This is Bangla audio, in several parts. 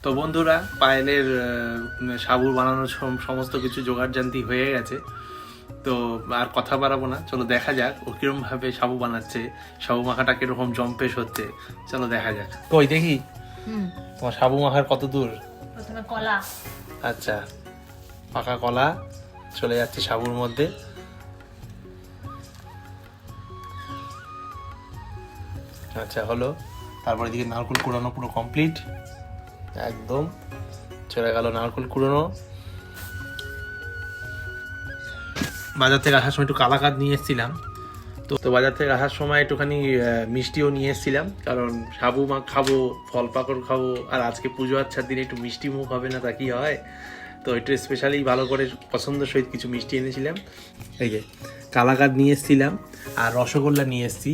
তো বন্ধুরা, পায়েলের সাবু বানানোর সমস্ত কিছু জোগাড়জান্তি হয়ে গেছে। তো আর কথা বাড়াবো না, চলো দেখা যাক ও কিরম ভাবে সাবু বানাচ্ছে, সাবু মাখাটা কিরকম জম্পেশ হচ্ছে। চলো দেখা যাক। কই দেখি তোমার সাবু মাখার কত দূর। প্রথমে কলা, আচ্ছা, পাকা কলা চলে যাচ্ছে সাবুর মধ্যে। আচ্ছা হলো, তারপরে এদিকে নারকেল কুড়ানো পুরো কমপ্লিট, একদম চলে গেল নারকেল কুড়ানো। বাজার থেকে আসার সময় একটু কালাকাঁদ নিয়ে এসেছিলাম। তো বাজার থেকে আসার সময় একটুখানি মিষ্টিও নিয়ে এসেছিলাম, কারণ সাবু মাখ খাবো, ফল পাকড় খাবো, আর আজকে পুজো আচ্ছার দিনে একটু মিষ্টি মুখ হবে না, তা কি হয়। তো একটু স্পেশালি ভালো করে পছন্দের সহিত কিছু মিষ্টি এনেছিলাম। এই যে কালাকাঁদ নিয়ে এসেছিলাম, আর রসগোল্লা নিয়ে এসেছি।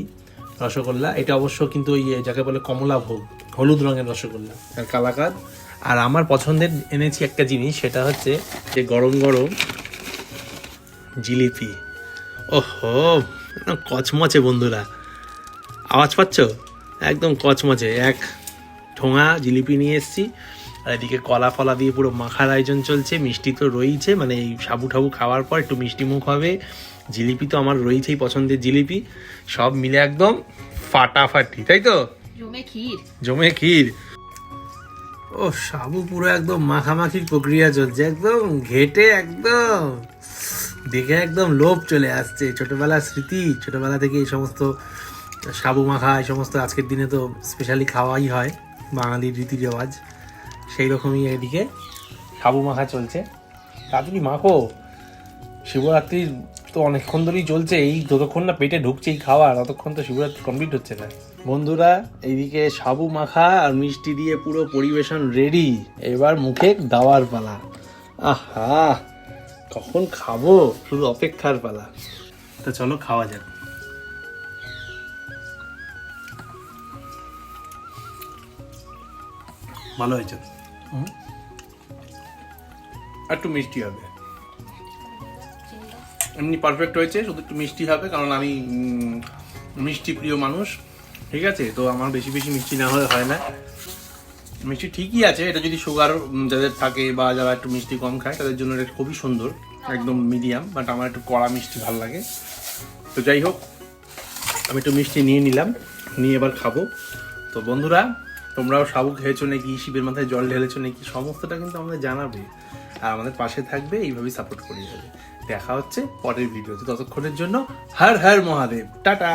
রসগোল্লা এটা অবশ্য কিন্তু ওই যাকে বলে কমলা ভোগ, হলুদ রঙের রসগোল্লা, আর কালাকাঁদ। আর আমার পছন্দের এনেছি একটা জিনিস, সেটা হচ্ছে যে গরম গরম জিলিপি। ওহো, কচমচে বন্ধুরা, আওয়াজ পাচ্ছ? একদম কচমচে এক ঠোঙা জিলিপি নিয়ে এসেছি। আর এদিকে কলা ফলা দিয়ে পুরো মাখার আয়োজন চলছে। মিষ্টি তো রয়েছে, মানে এই সাবু ঠাবু খাওয়ার পর একটু মিষ্টি মুখ হবে। জিলিপি তো আমার রয়েছেই, পছন্দের জিলিপি। সব মিলে একদম ফাটাফাটি, তাই তো? জমে ক্ষীর। ও সাবু পুরো একদম মাখামাখির প্রক্রিয়া চলছে, একদম ঘেটে, একদম দেখে একদম লোভ চলে আসছে। ছোটবেলার স্মৃতি, ছোটবেলা থেকে এই সমস্ত সাবু মাখা, এই সমস্ত আজকের দিনে তো স্পেশালি খাওয়াই হয়, বাঙালির রীতি রেওয়াজ। সেই রকমই এদিকে সাবু মাখা চলছে। তাড়াতাড়ি মাখো, শিবরাত্রির তো অনেকক্ষণ ধরেই চলছে। এই যতক্ষণ না পেটে ঢুকছে এই খাবার, ততক্ষণ তো শিবরাত্রি কমপ্লিট হচ্ছে না। বন্ধুরা, এইদিকে সাবু মাখা আর মিষ্টি দিয়ে পুরো পরিবেশন রেডি। এবার মুখে দেওয়ার পালা। আহা, কখন খাবো, শুধু অপেক্ষার পালা। তো চলো খাওয়া যাক। ভালো হয়েছে, একটু মিষ্টি হবে। এমনি পারফেক্ট হয়েছে, শুধু একটু মিষ্টি হবে, কারণ আমি মিষ্টি প্রিয় মানুষ। ঠিক আছে, তো আমার বেশি বেশি মিষ্টি না হলে হয় না। মিষ্টি ঠিকই আছে, এটা যদি সুগার যাদের থাকে বা যারা একটু মিষ্টি কম খায় তাদের জন্য এটা খুবই সুন্দর, একদম মিডিয়াম। বাট আমার একটু কড়া মিষ্টি ভালো লাগে। তো যাই হোক, আমি একটু মিষ্টি নিয়ে নিলাম, নিয়ে এবার খাবো। তো বন্ধুরা, তোমরাও সাবু খেয়েছো নাকি, শিবের মাথায় জল ঢেলেছো নাকি, সমস্তটা কিন্তু আমাদের জানাবে, আর আমাদের পাশে থাকবে, এইভাবেই সাপোর্ট করে যাবে। দেখা হচ্ছে পরের ভিডিওতে, ততক্ষণের জন্য হর হর মহাদেব, টাটা।